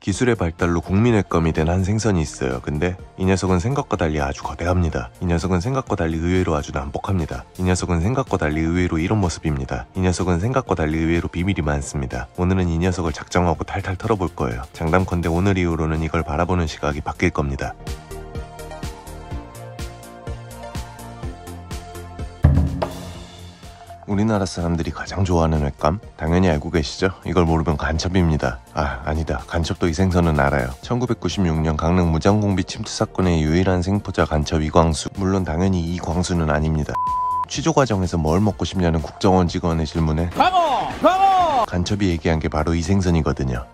기술의 발달로 국민의껌이 된 한 생선이 있어요. 근데 이 녀석은 생각과 달리 아주 거대합니다. 이 녀석은 생각과 달리 의외로 아주 난폭합니다. 이 녀석은 생각과 달리 의외로 이런 모습입니다. 이 녀석은 생각과 달리 의외로 비밀이 많습니다. 오늘은 이 녀석을 작정하고 탈탈 털어볼 거예요. 장담컨대 오늘 이후로는 이걸 바라보는 시각이 바뀔 겁니다. 우리나라 사람들이 가장 좋아하는 횟감? 당연히 알고 계시죠? 이걸 모르면 간첩입니다. 아니다. 간첩도 이 생선은 알아요. 1996년 강릉 무장공비 침투 사건의 유일한 생포자 간첩 이광수. 물론 당연히 이광수는 아닙니다. 취조 과정에서 뭘 먹고 싶냐는 국정원 직원의 질문에 광어! 간첩이 얘기한 게 바로 이 생선이거든요.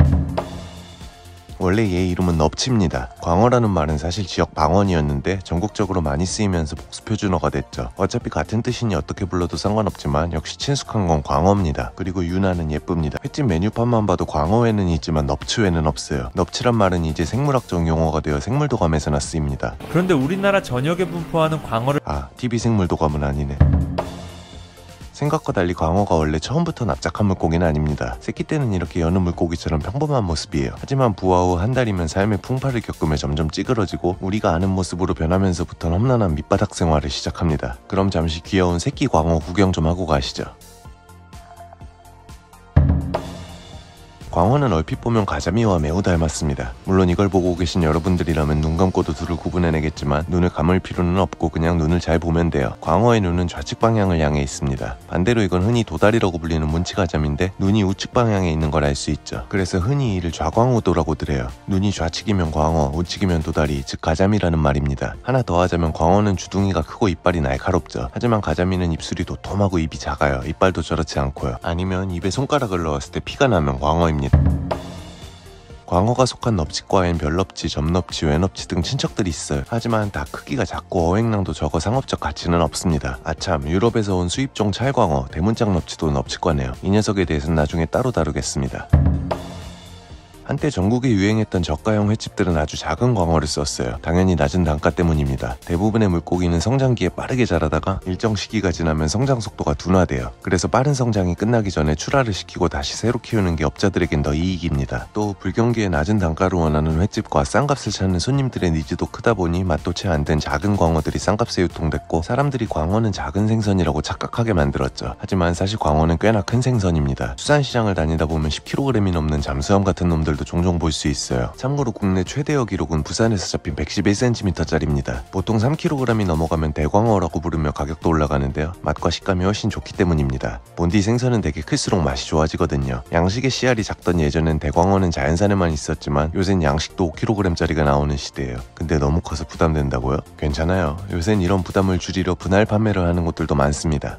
원래 얘 이름은 넙치입니다. 광어라는 말은 사실 지역 방언이었는데 전국적으로 많이 쓰이면서 복수 표준어가 됐죠. 어차피 같은 뜻이니 어떻게 불러도 상관없지만 역시 친숙한 건 광어입니다. 그리고 유나는 예쁩니다. 횟집 메뉴판만 봐도 광어회는 있지만 넙치회는 없어요. 넙치란 말은 이제 생물학적 용어가 되어 생물도감에서나 쓰입니다. 그런데 우리나라 전역에 분포하는 광어를 TV 생물도감은 아니네. 생각과 달리 광어가 원래 처음부터 납작한 물고기는 아닙니다. 새끼 때는 이렇게 여느 물고기처럼 평범한 모습이에요. 하지만 부화 후 한 달이면 삶의 풍파를 겪으며 점점 찌그러지고 우리가 아는 모습으로 변하면서부터는 험난한 밑바닥 생활을 시작합니다. 그럼 잠시 귀여운 새끼 광어 구경 좀 하고 가시죠. 광어는 얼핏 보면 가자미와 매우 닮았습니다. 물론 이걸 보고 계신 여러분들이라면 눈 감고도 둘을 구분해내겠지만 눈을 감을 필요는 없고 그냥 눈을 잘 보면 돼요. 광어의 눈은 좌측 방향을 향해 있습니다. 반대로 이건 흔히 도다리라고 불리는 문치가자미인데 눈이 우측 방향에 있는 걸 알 수 있죠. 그래서 흔히 이를 좌광우도라고들 해요. 눈이 좌측이면 광어, 우측이면 도다리, 즉 가자미라는 말입니다. 하나 더 하자면 광어는 주둥이가 크고 이빨이 날카롭죠. 하지만 가자미는 입술이 도톰하고 입이 작아요. 이빨도 저렇지 않고요. 아니면 입에 손가락을 넣었을 때 피가 나면 광어입니다. 광어가 속한 넙치과엔 별넙치, 점넙치, 외넙치 등 친척들이 있어요. 하지만 다 크기가 작고 어획량도 적어 상업적 가치는 없습니다. 아참, 유럽에서 온 수입종 찰광어, 대문짝 넙치도 넙치과네요. 이 녀석에 대해서는 나중에 따로 다루겠습니다. 한때 전국에 유행했던 저가형 횟집들은 아주 작은 광어를 썼어요. 당연히 낮은 단가 때문입니다. 대부분의 물고기는 성장기에 빠르게 자라다가 일정 시기가 지나면 성장 속도가 둔화돼요. 그래서 빠른 성장이 끝나기 전에 출하를 시키고 다시 새로 키우는 게 업자들에겐 더 이익입니다. 또 불경기에 낮은 단가를 원하는 횟집과 싼값을 찾는 손님들의 니즈도 크다 보니 맛도 채 안 된 작은 광어들이 싼값에 유통됐고 사람들이 광어는 작은 생선이라고 착각하게 만들었죠. 하지만 사실 광어는 꽤나 큰 생선입니다. 수산시장을 다니다 보면 10kg이 넘는 잠수함 같은 놈들 도 종종 볼 수 있어요. 참고로 국내 최대어 기록은 부산에서 잡힌 111cm짜리입니다. 보통 3kg이 넘어가면 대광어라고 부르며 가격도 올라가는데요. 맛과 식감이 훨씬 좋기 때문입니다. 본디 생선은 되게 클수록 맛이 좋아지거든요. 양식의 씨알이 작던 예전엔 대광어는 자연산에만 있었지만 요샌 양식도 5kg짜리가 나오는 시대예요. 근데 너무 커서 부담된다고요? 괜찮아요. 요샌 이런 부담을 줄이려 분할 판매를 하는 곳들도 많습니다.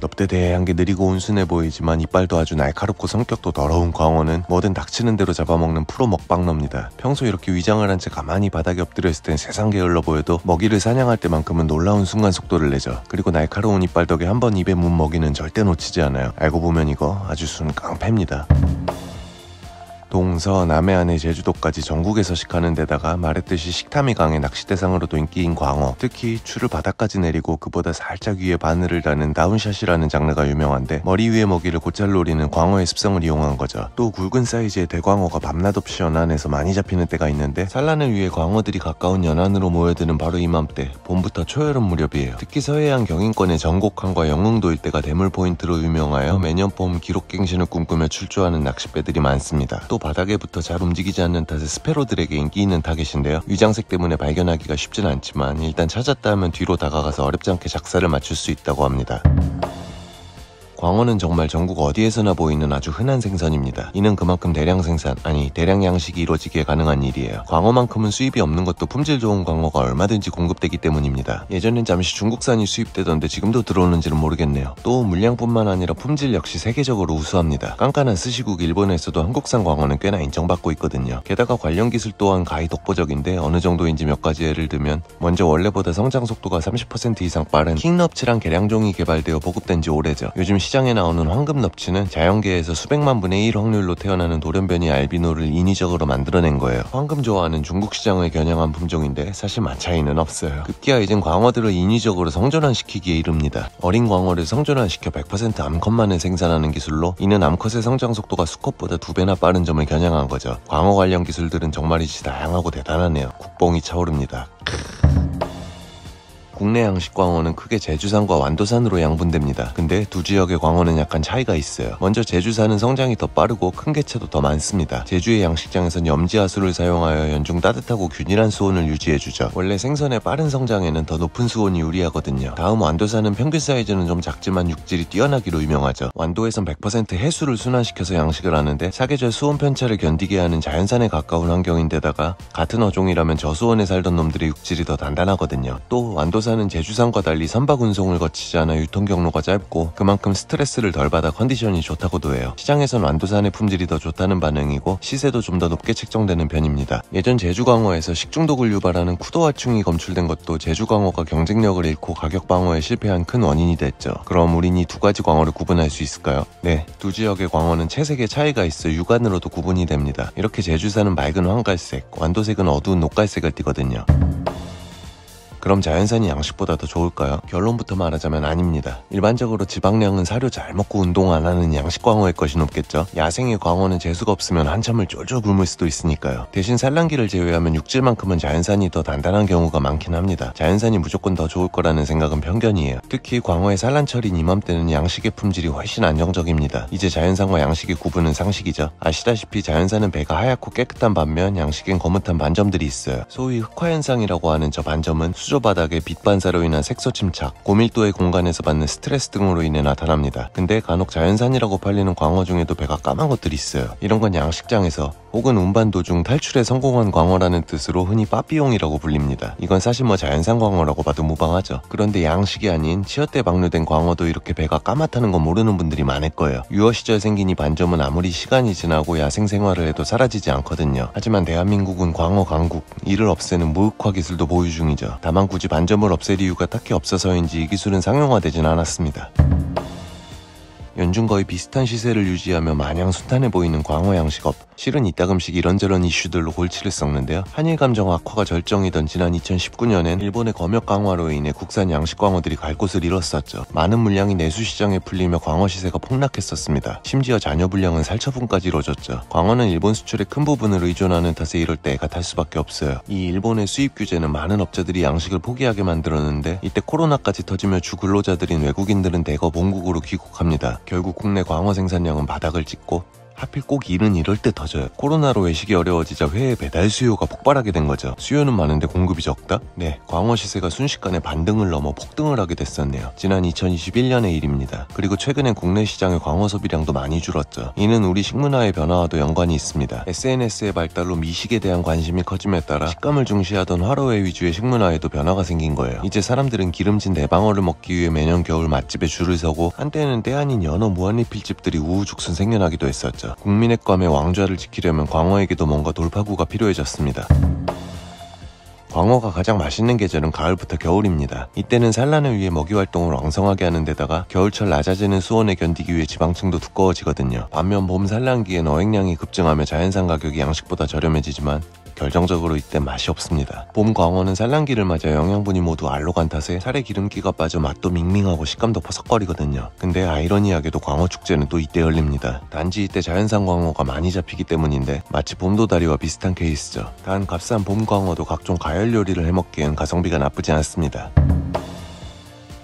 넙대대한 게 느리고 온순해 보이지만 이빨도 아주 날카롭고 성격도 더러운 광어는 뭐든 닥치는 대로 잡아먹는 프로 먹방러입니다. 평소 이렇게 위장을 한 채 가만히 바닥에 엎드려 있을 땐 세상 게을러 보여도 먹이를 사냥할 때만큼은 놀라운 순간 속도를 내죠. 그리고 날카로운 이빨 덕에 한번 입에 문 먹이는 절대 놓치지 않아요. 알고 보면 이거 아주 순 깡패입니다. 동서 남해안의 제주도까지 전국에 서식하는 데다가 말했듯이 식탐이 강해 낚시대상으로도 인기인 광어, 특히 추를 바닥까지 내리고 그보다 살짝 위에 바늘을 다는 다운샷이라는 장르가 유명한데 머리 위에 먹이를 곧잘 노리는 광어의 습성을 이용한 거죠. 또 굵은 사이즈의 대광어가 밤낮 없이 연안에서 많이 잡히는 때가 있는데 산란을 위해 광어들이 가까운 연안으로 모여드는 바로 이맘때, 봄부터 초여름 무렵이에요. 특히 서해안 경인권의 전곡항과 영흥도 일대가 대물 포인트로 유명하여 매년 봄 기록갱신을 꿈꾸며 출조하는 낚싯배들이 많습니다. 또 바닥에 붙어 잘 움직이지 않는 탓에 스페로들에게 인기 있는 타겟인데요. 위장색 때문에 발견하기가 쉽진 않지만 일단 찾았다 하면 뒤로 다가가서 어렵지 않게 작사를 맞출 수 있다고 합니다. 광어는 정말 전국 어디에서나 보이는 아주 흔한 생선입니다. 이는 그만큼 대량 생산, 아니 대량 양식이 이루어지기에 가능한 일이에요. 광어만큼은 수입이 없는 것도 품질 좋은 광어가 얼마든지 공급되기 때문입니다. 예전엔 잠시 중국산이 수입되던데 지금도 들어오는지는 모르겠네요. 또 물량뿐만 아니라 품질 역시 세계적으로 우수합니다. 깐깐한 스시국 일본에서도 한국산 광어는 꽤나 인정받고 있거든요. 게다가 관련 기술 또한 가히 독보적인데 어느 정도인지 몇 가지 예를 들면 먼저 원래보다 성장 속도가 30% 이상 빠른 킹넙치란 개량종이 개발되어 보급된 지 오래죠. 요즘 시장에 나오는 황금 넙치는 자연계에서 수백만 분의 1 확률로 태어나는 돌연변이 알비노를 인위적으로 만들어낸 거예요. 황금 좋아하는 중국 시장을 겨냥한 품종인데 사실 맛 차이는 없어요. 급기야 이젠 광어들을 인위적으로 성전환시키기에 이릅니다. 어린 광어를 성전환시켜 100% 암컷만을 생산하는 기술로 이는 암컷의 성장 속도가 수컷보다 2배나 빠른 점을 겨냥한 거죠. 광어 관련 기술들은 정말이지 다양하고 대단하네요. 국뽕이 차오릅니다. 국내 양식 광어는 크게 제주산과 완도산으로 양분됩니다. 근데 두 지역의 광어는 약간 차이가 있어요. 먼저 제주산은 성장이 더 빠르고 큰 개체도 더 많습니다. 제주의 양식장에선 염지하수를 사용하여 연중 따뜻하고 균일한 수온을 유지해주죠. 원래 생선의 빠른 성장에는 더 높은 수온이 유리하거든요. 다음 완도산은 평균 사이즈는 좀 작지만 육질이 뛰어나기로 유명하죠. 완도에선 100% 해수를 순환시켜서 양식을 하는데 사계절 수온 편차를 견디게 하는 자연산에 가까운 환경인데다가 같은 어종이라면 저수온에 살던 놈들의 육질이 더 단단하거든요. 또 완도산 는 제주산과 달리 선박 운송을 거치지 않아 유통 경로가 짧고 그만큼 스트레스를 덜 받아 컨디션이 좋다고도 해요. 시장에선 완도산의 품질이 더 좋다는 반응이고 시세도 좀 더 높게 책정되는 편입니다. 예전 제주광어에서 식중독을 유발하는 쿠도화충이 검출된 것도 제주광어가 경쟁력을 잃고 가격 방어에 실패한 큰 원인이 됐죠. 그럼 우린 이 두 가지 광어를 구분할 수 있을까요? 네, 두 지역의 광어는 채색의 차이가 있어 육안으로도 구분이 됩니다. 이렇게 제주산은 맑은 황갈색, 완도색은 어두운 녹갈색을 띠거든요. 그럼 자연산이 양식보다 더 좋을까요? 결론부터 말하자면 아닙니다. 일반적으로 지방량은 사료 잘 먹고 운동 안 하는 양식 광어의 것이 높겠죠. 야생의 광어는 재수가 없으면 한참을 쫄쫄 굶을 수도 있으니까요. 대신 산란기를 제외하면 육질만큼은 자연산이 더 단단한 경우가 많긴 합니다. 자연산이 무조건 더 좋을 거라는 생각은 편견이에요. 특히 광어의 산란철인 이맘때는 양식의 품질이 훨씬 안정적입니다. 이제 자연산과 양식의 구분은 상식이죠. 아시다시피 자연산은 배가 하얗고 깨끗한 반면 양식엔 거뭇한 반점들이 있어요. 소위 흑화현상이라고 하는 저 반점은 수조바닥의 빛 반사로 인한 색소 침착, 고밀도의 공간에서 받는 스트레스 등으로 인해 나타납니다. 근데 간혹 자연산이라고 팔리는 광어 중에도 배가 까만 것들이 있어요. 이런 건 양식장에서 혹은 운반 도중 탈출에 성공한 광어라는 뜻으로 흔히 빠삐용이라고 불립니다. 이건 사실 자연산 광어라고 봐도 무방하죠. 그런데 양식이 아닌 치어때 방류된 광어도 이렇게 배가 까맣다는 건 모르는 분들이 많을 거예요. 유어 시절 생긴 이 반점은 아무리 시간이 지나고 야생 생활을 해도 사라지지 않거든요. 하지만 대한민국은 광어 강국, 이를 없애는 무흑화 기술도 보유 중이죠. 다만 굳이 반점을 없앨 이유가 딱히 없어서인지 이 기술은 상용화되진 않았습니다. 연중 거의 비슷한 시세를 유지하며 마냥 순탄해 보이는 광어 양식업. 실은 이따금씩 이런저런 이슈들로 골치를 썩는데요. 한일 감정 악화가 절정이던 지난 2019년엔 일본의 검역 강화로 인해 국산 양식 광어들이 갈 곳을 잃었었죠. 많은 물량이 내수 시장에 풀리며 광어 시세가 폭락했었습니다. 심지어 잔여 분량은 살처분까지 이뤄졌죠. 광어는 일본 수출의 큰 부분을 의존하는 탓에 이럴 때 애가 탈 수밖에 없어요. 이 일본의 수입 규제는 많은 업자들이 양식을 포기하게 만들었는데 이때 코로나까지 터지며 주 근로자들인 외국인들은 대거 본국으로 귀국합니다. 결국 국내 광어 생산량은 바닥을 찍고 하필 꼭 일은 이럴 때 터져요. 코로나로 외식이 어려워지자 회의 배달 수요가 폭발하게 된 거죠. 수요는 많은데 공급이 적다? 네, 광어 시세가 순식간에 반등을 넘어 폭등을 하게 됐었네요. 지난 2021년의 일입니다. 그리고 최근엔 국내 시장의 광어 소비량도 많이 줄었죠. 이는 우리 식문화의 변화와도 연관이 있습니다. SNS의 발달로 미식에 대한 관심이 커짐에 따라 식감을 중시하던 화로회 위주의 식문화에도 변화가 생긴 거예요. 이제 사람들은 기름진 대방어를 먹기 위해 매년 겨울 맛집에 줄을 서고 한때는 때 아닌 연어 무한리필집들이 우후죽순 생겨나기도 했었죠. 국민의 감의 왕좌를 지키려면 광어에게도 뭔가 돌파구가 필요해졌습니다. 광어가 가장 맛있는 계절은 가을부터 겨울입니다. 이때는 산란을 위해 먹이 활동을 왕성하게 하는 데다가 겨울철 낮아지는 수온에 견디기 위해 지방층도 두꺼워지거든요. 반면 봄 산란기엔 어획량이 급증하며 자연산 가격이 양식보다 저렴해지지만 결정적으로 이때 맛이 없습니다. 봄 광어는 산란기를 맞아 영양분이 모두 알로 간 탓에 살에 기름기가 빠져 맛도 밍밍하고 식감도 퍼석거리거든요. 근데 아이러니하게도 광어 축제는 또 이때 열립니다. 단지 이때 자연산 광어가 많이 잡히기 때문인데 마치 봄도다리와 비슷한 케이스죠. 단 값싼 봄 광어도 각종 가열 요리를 해먹기엔 가성비가 나쁘지 않습니다.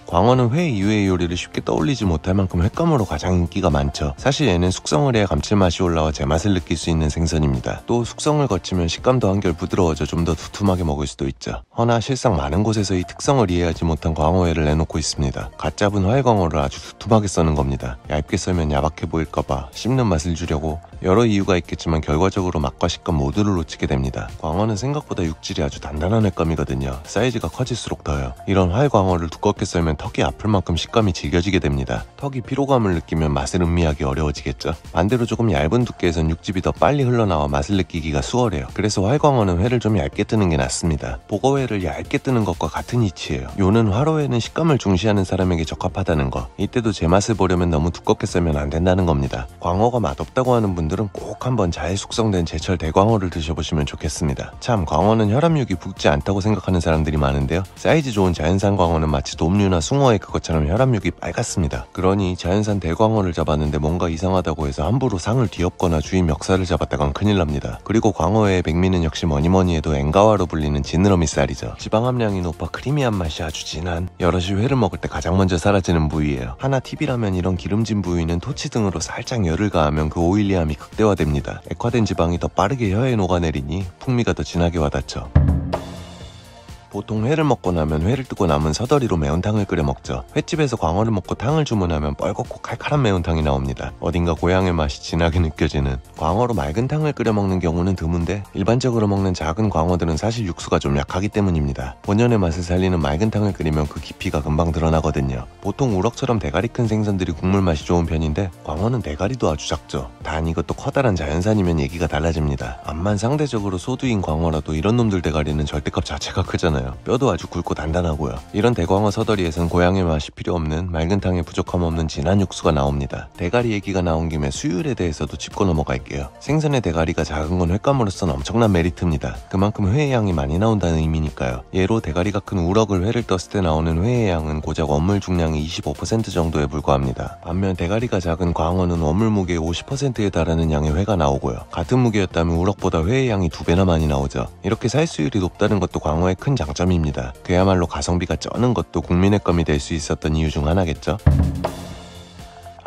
광어는 회 이외의 요리를 쉽게 떠올리지 못할 만큼 횟감으로 가장 인기가 많죠. 사실 얘는 숙성을 해야 감칠맛이 올라와 제맛을 느낄 수 있는 생선입니다. 또 숙성을 거치면 식감도 한결 부드러워져 좀 더 두툼하게 먹을 수도 있죠. 허나 실상 많은 곳에서 이 특성을 이해하지 못한 광어회를 내놓고 있습니다. 갓 잡은 활광어를 아주 두툼하게 써는 겁니다. 얇게 썰면 야박해 보일까봐 씹는 맛을 주려고 여러 이유가 있겠지만 결과적으로 맛과 식감 모두를 놓치게 됩니다. 광어는 생각보다 육질이 아주 단단한 횟감이거든요. 사이즈가 커질수록 더요. 이런 활광어를 두껍게 썰면 턱이 아플 만큼 식감이 질겨지게 됩니다. 턱이 피로감을 느끼면 맛을 음미하기 어려워지겠죠. 반대로 조금 얇은 두께에선 육즙이 더 빨리 흘러나와 맛을 느끼기가 수월해요. 그래서 활광어는 회를 좀 얇게 뜨는 게 낫습니다. 보거회를 얇게 뜨는 것과 같은 이치예요. 요는 화로회는 식감을 중시하는 사람에게 적합하다는 거. 이때도 제 맛을 보려면 너무 두껍게 썰면 안 된다는 겁니다. 광어가 맛없다고 하는 분들은 꼭 한번 잘 숙성된 제철 대광어를 드셔보시면 좋겠습니다. 참 광어는 혈압육이 붓지 않다고 생각하는 사람들이 많은데요. 사이즈 좋은 자연산 광어는 마치 돔류나 숭어의 그것처럼 혈압육이 빨갛습니다. 그러니 자연산 대광어를 잡았는데 뭔가 이상하다고 해서 함부로 상을 뒤엎거나 주위 멱살을 잡았다간 큰일 납니다. 그리고 광어회의 백미는 역시 뭐니뭐니 해도 엔가와로 불리는 지느러미 쌀이죠. 지방 함량이 높아 크리미한 맛이 아주 진한, 여럿이 회를 먹을 때 가장 먼저 사라지는 부위예요. 하나 팁이라면 이런 기름진 부위는 토치 등으로 살짝 열을 가하면 그 오일리함이 극대화됩니다. 액화된 지방이 더 빠르게 혀에 녹아내리니 풍미가 더 진하게 와닿죠. 보통 회를 먹고 나면 회를 뜨고 남은 서더리로 매운탕을 끓여 먹죠. 횟집에서 광어를 먹고 탕을 주문하면 뻘겋고 칼칼한 매운탕이 나옵니다. 어딘가 고향의 맛이 진하게 느껴지는. 광어로 맑은 탕을 끓여 먹는 경우는 드문데 일반적으로 먹는 작은 광어들은 사실 육수가 좀 약하기 때문입니다. 본연의 맛을 살리는 맑은 탕을 끓이면 그 깊이가 금방 드러나거든요. 보통 우럭처럼 대가리 큰 생선들이 국물 맛이 좋은 편인데 광어는 대가리도 아주 작죠. 단 이것도 커다란 자연산이면 얘기가 달라집니다. 암만 상대적으로 소두인 광어라도 이런 놈들 대가리는 절대값 자체가 크잖아요. 뼈도 아주 굵고 단단하고요. 이런 대광어 서더리에선 고향의 맛이 필요 없는 맑은 탕에 부족함 없는 진한 육수가 나옵니다. 대가리 얘기가 나온 김에 수율에 대해서도 짚고 넘어갈게요. 생선의 대가리가 작은 건 횟감으로서는 엄청난 메리트입니다. 그만큼 회의 양이 많이 나온다는 의미니까요. 예로 대가리가 큰 우럭을 회를 떴을 때 나오는 회의 양은 고작 원물 중량의 25% 정도에 불과합니다. 반면 대가리가 작은 광어는 원물 무게의 50%에 달하는 양의 회가 나오고요. 같은 무게였다면 우럭보다 회의 양이 2배나 많이 나오죠. 이렇게 살수율이 높다는 것도 광어의 큰 장점입니다. 그야말로 가성비가 쩌는 것도 국민의 감이 될 수 있었던 이유 중 하나겠죠.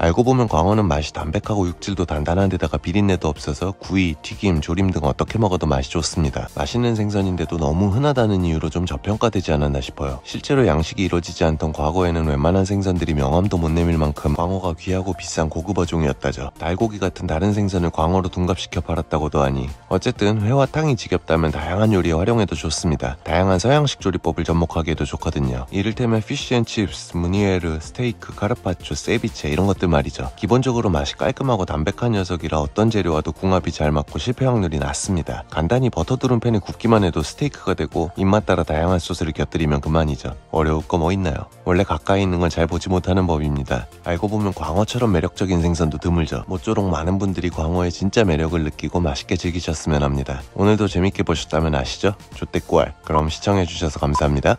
알고 보면 광어는 맛이 담백하고 육질도 단단한 데다가 비린내도 없어서 구이, 튀김, 조림 등 어떻게 먹어도 맛이 좋습니다. 맛있는 생선인데도 너무 흔하다는 이유로 좀 저평가되지 않았나 싶어요. 실제로 양식이 이루어지지 않던 과거에는 웬만한 생선들이 명함도 못 내밀 만큼 광어가 귀하고 비싼 고급 어종이었다죠. 달고기 같은 다른 생선을 광어로 둔갑시켜 팔았다고도 하니 어쨌든 회와 탕이 지겹다면 다양한 요리에 활용해도 좋습니다. 다양한 서양식 조리법을 접목하기에도 좋거든요. 이를테면 피쉬앤칩스, 무니에르, 스테이크, 카르파초, 세비체 이런 것들 말이죠. 기본적으로 맛이 깔끔하고 담백한 녀석이라 어떤 재료와도 궁합이 잘 맞고 실패 확률이 낮습니다. 간단히 버터 두른 팬에 굽기만 해도 스테이크가 되고 입맛 따라 다양한 소스를 곁들이면 그만이죠. 어려울 거 뭐 있나요? 원래 가까이 있는 건 잘 보지 못하는 법입니다. 알고 보면 광어처럼 매력적인 생선도 드물죠. 모쪼록 많은 분들이 광어의 진짜 매력을 느끼고 맛있게 즐기셨으면 합니다. 오늘도 재밌게 보셨다면 아시죠? 조떼꼬알. 그럼 시청해주셔서 감사합니다.